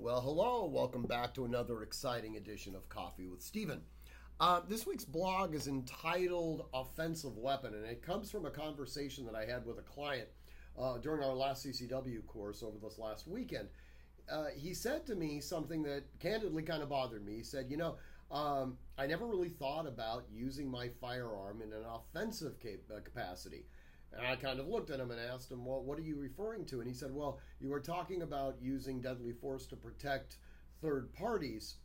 Well, hello. Welcome back to another exciting edition of Coffee with Stephen. This week's blog is entitled Offensive Weapon, and it comes from a conversation that I had with a client during our last CCW course over this last weekend. He said to me something that candidly kind of bothered me. He said, I never really thought about using my firearm in an offensive capacity. And I kind of looked at him and asked him, well, what are you referring to? And he said, well, you were talking about using deadly force to protect third parties.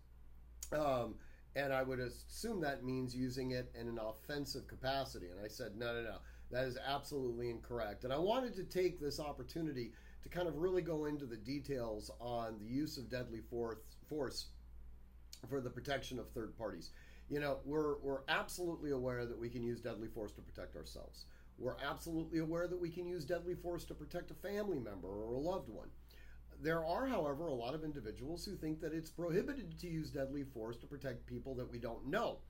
And I would assume that means using it in an offensive capacity. And I said, no. That is absolutely incorrect. And I wanted to take this opportunity to kind of really go into the details on the use of deadly force for the protection of third parties. We're absolutely aware that we can use deadly force to protect ourselves. We're absolutely aware that we can use deadly force to protect a family member or a loved one. There are, however, a lot of individuals who think that it's prohibited to use deadly force to protect people that we don't know.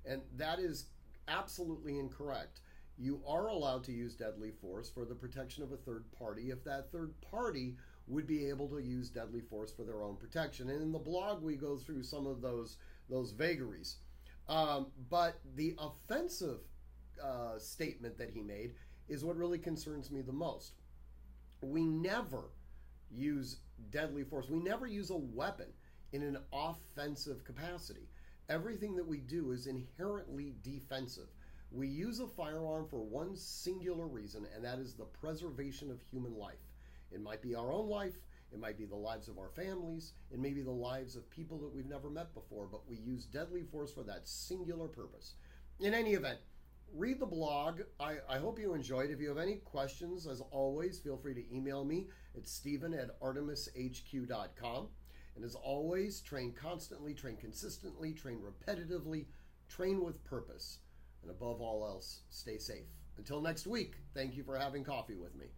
And that is absolutely incorrect. You are allowed to use deadly force for the protection of a third party if that third party would be able to use deadly force for their own protection. And in the blog, we go through some of those vagaries. But the offensive statement that he made is what really concerns me the most. We never use deadly force. We never use a weapon in an offensive capacity. Everything that we do is inherently defensive. We use a firearm for one singular reason, and that is the preservation of human life. It might be our own life, it might be the lives of our families, it may be the lives of people that we've never met before, but we use deadly force for that singular purpose. In any event, read the blog. I hope you enjoyed. If you have any questions, as always, feel free to email me at stephen@artemishq.com. And as always, train constantly, train consistently, train repetitively, train with purpose. And above all else, stay safe. Until next week, thank you for having coffee with me.